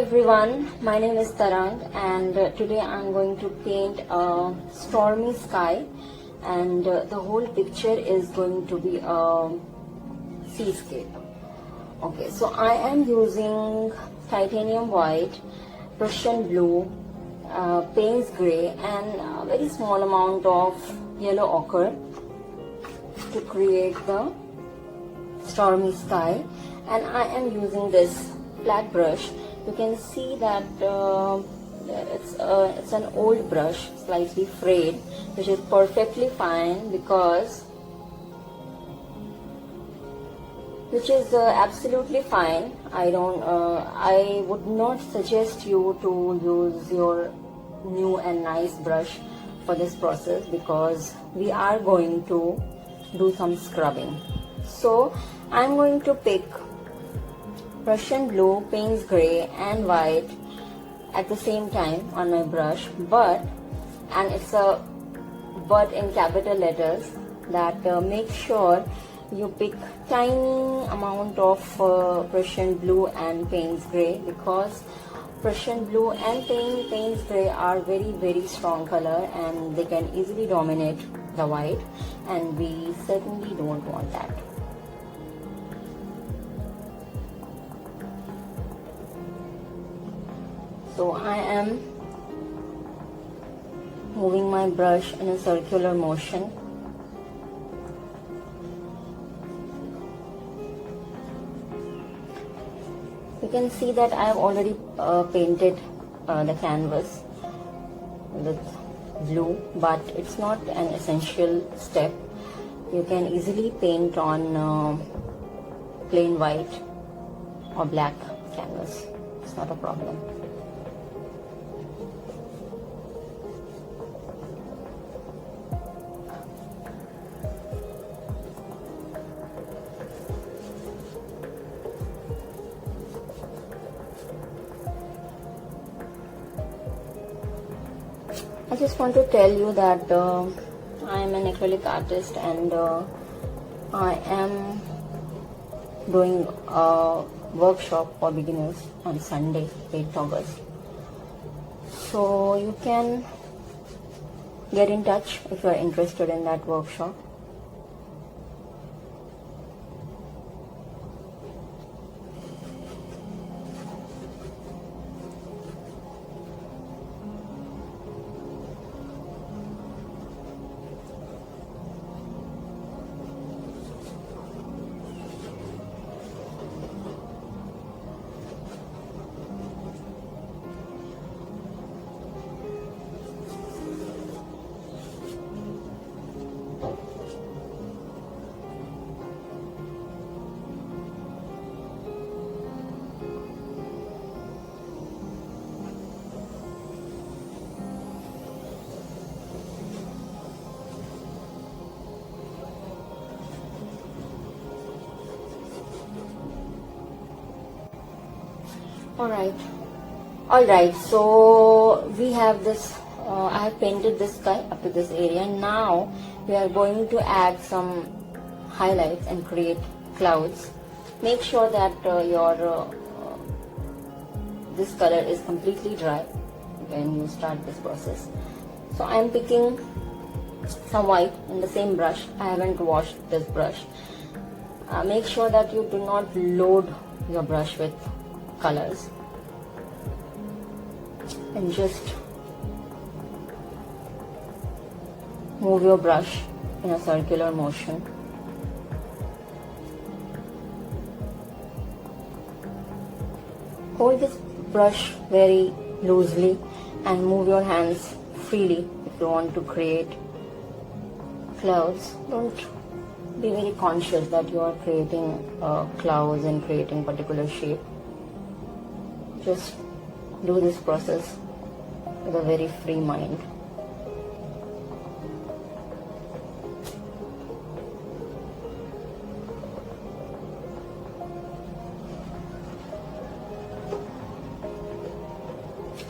everyone, my name is Tarang and today I'm going to paint a stormy sky, and the whole picture is going to be a seascape. Okay, so I am using titanium white, Prussian blue, Payne's grey and a very small amount of yellow ochre to create the stormy sky. And I am using this flat brush. You can see that it's an old brush, slightly frayed, which is perfectly fine because absolutely fine. I would not suggest you to use your new and nice brush for this process because we are going to do some scrubbing. So I'm going to pick Prussian blue, Payne's grey and white at the same time on my brush, and it's a but in capital letters, that make sure you pick tiny amount of Prussian blue and Payne's grey, because Prussian blue and Payne's grey are very strong color and they can easily dominate the white, and we certainly don't want that. So I am moving my brush in a circular motion. You can see that I have already painted the canvas with blue, but it's not an essential step. You can easily paint on plain white or black canvas. It's not a problem. I just want to tell you that I am an acrylic artist and I am doing a workshop for beginners on Sunday, 8th August. So you can get in touch if you are interested in that workshop. Alright, so we have this, I have painted this sky up to this area. Now we are going to add some highlights and create clouds. Make sure that this color is completely dry when you start this process. So I am picking some white in the same brush. I haven't washed this brush. Make sure that you do not load your brush with colors, and just move your brush in a circular motion. Hold this brush very loosely and move your hands freely if you want to create clouds. Don't be very conscious that you are creating clouds and creating particular shape. Just do this process with a very free mind.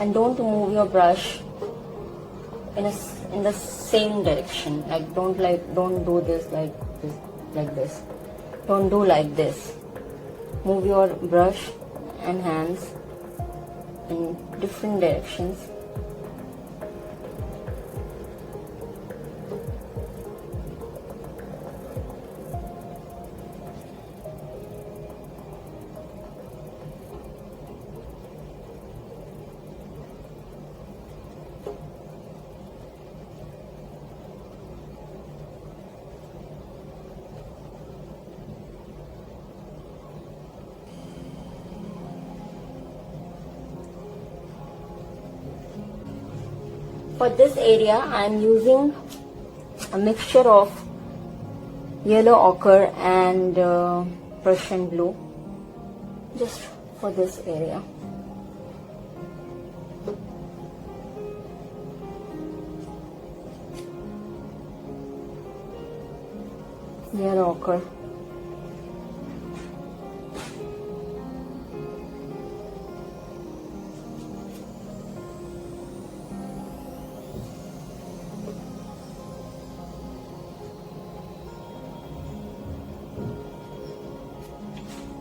And don't move your brush in the same direction. Don't do this like this. Don't do like this. Move your brush and hands in different directions. For this area, I am using a mixture of yellow ochre and Prussian blue, just for this area. Yellow ochre.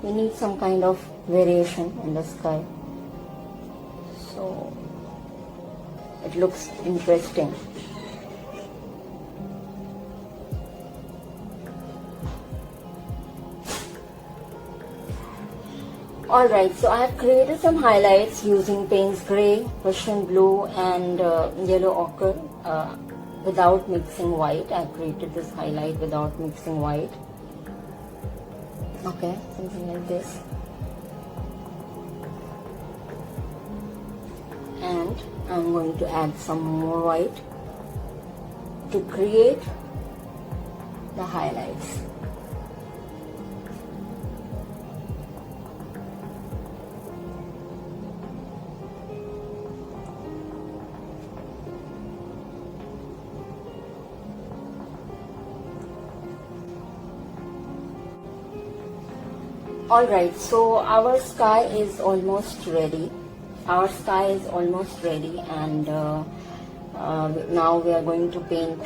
We need some kind of variation in the sky, so it looks interesting. Alright, so I have created some highlights using Payne's Grey, Prussian Blue and yellow ochre without mixing white. I have created this highlight without mixing white. Okay, something like this. And I'm going to add some more white to create the highlights. Alright, so our sky is almost ready. And now we are going to paint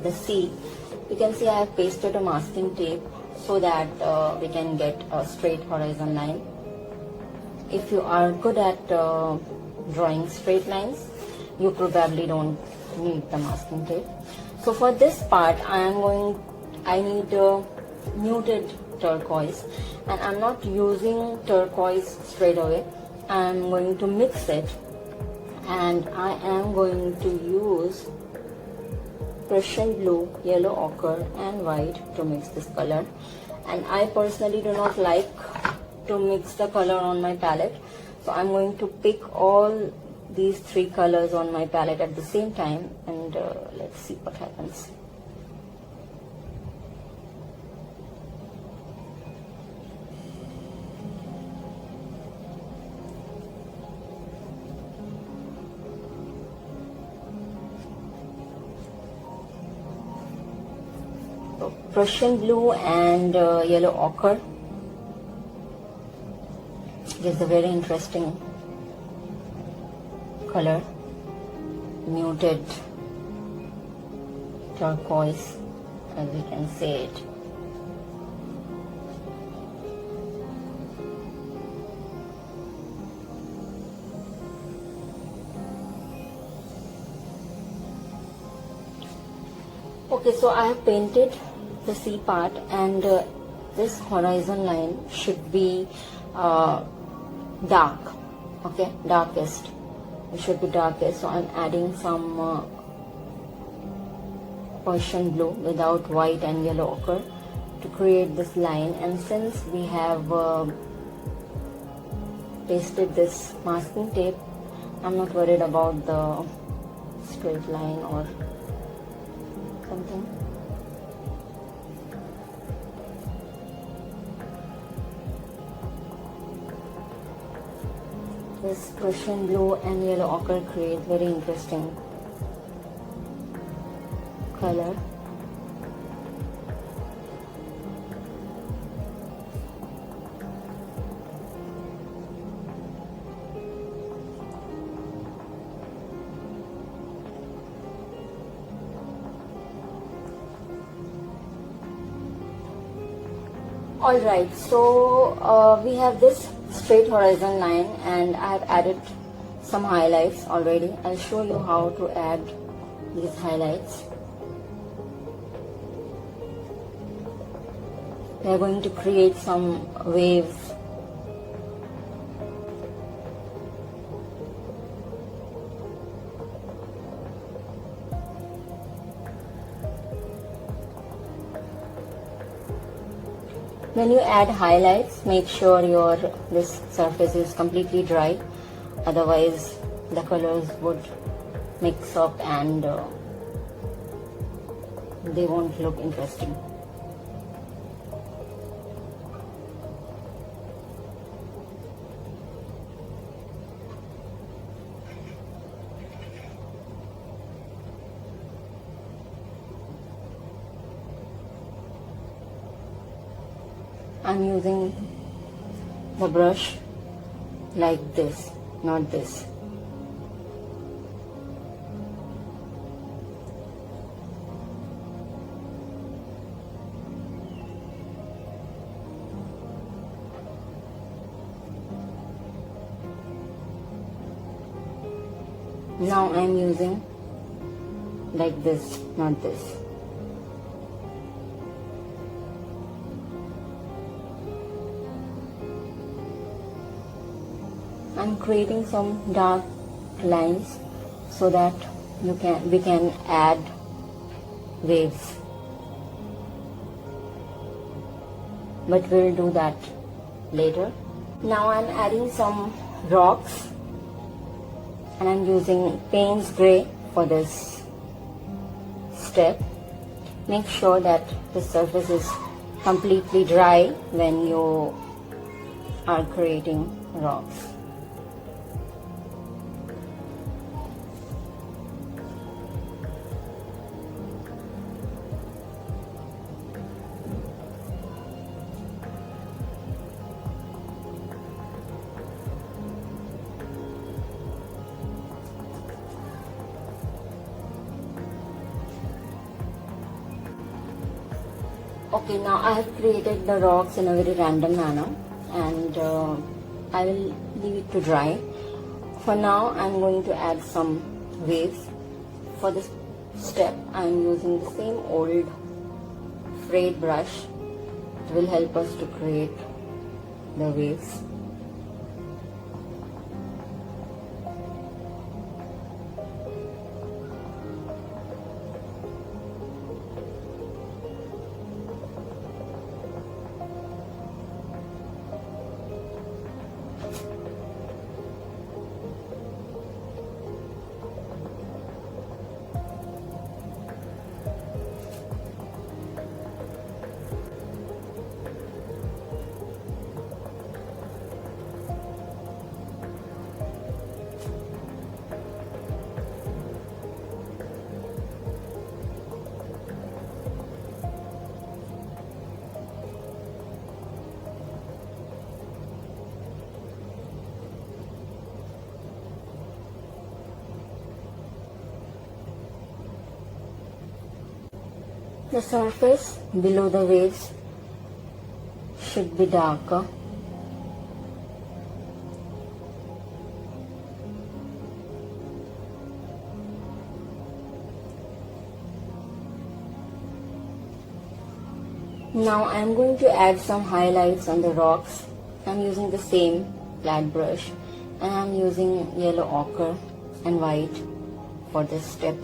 the sea. You can see I have pasted a masking tape so that we can get a straight horizon line. If you are good at drawing straight lines, you probably don't need the masking tape. So for this part, I need muted turquoise, and I'm not using turquoise straight away. I'm going to mix it, and I am going to use Prussian blue, yellow ochre and white to mix this color. And I personally do not like to mix the color on my palette, so I'm going to pick all these three colors on my palette at the same time, and let's see what happens. Prussian blue and yellow ochre gives a very interesting color. Muted turquoise, as we can say it. Okay, so I have painted the sea part, and this horizon line should be dark. Okay, darkest. It should be darkest. So I'm adding some Prussian blue without white and yellow ochre to create this line. And since we have pasted this masking tape, I'm not worried about the straight line or something. This Prussian blue and yellow ochre create very interesting color. Alright, so we have this straight horizon line, and I have added some highlights already. I'll show you how to add these highlights. We are going to create some waves. When you add highlights, make sure this surface is completely dry, otherwise the colors would mix up and they won't look interesting. I'm using the brush like this, not this. Now I'm using like this, not this. I'm creating some dark lines so that we can add waves, but we'll do that later. Now I'm adding some rocks, and I'm using Payne's Gray for this step. Make sure that the surface is completely dry when you are creating rocks. Okay, now I have created the rocks in a very random manner, and I will leave it to dry. For now, I'm going to add some waves. For this step, I'm using the same old frayed brush. It will help us to create the waves. The surface below the waves should be darker. Now I am going to add some highlights on the rocks. I am using the same flat brush, and I am using yellow ochre and white for this step.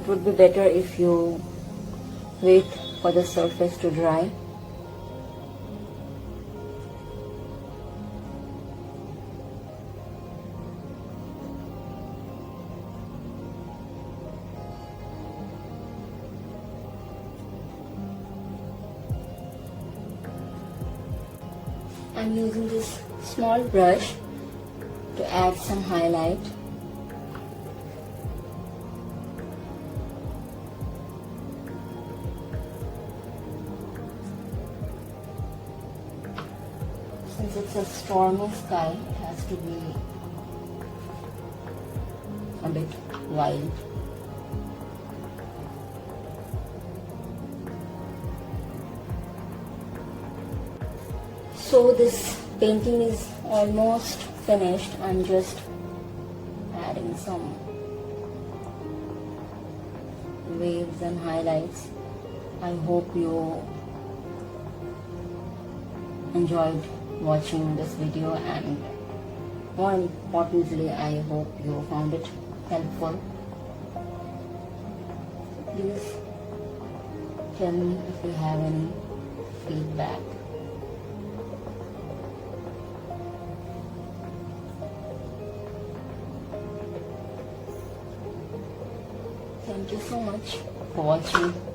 It would be better if you wait for the surface to dry. I'm using this small brush to add some highlight. Since it's a stormy sky, it has to be a bit wild. So this painting is almost finished. I'm just adding some waves and highlights. I hope you enjoyed watching this video, and more importantly, I hope you found it helpful. Please tell me if you have any feedback. Thank you so much for watching.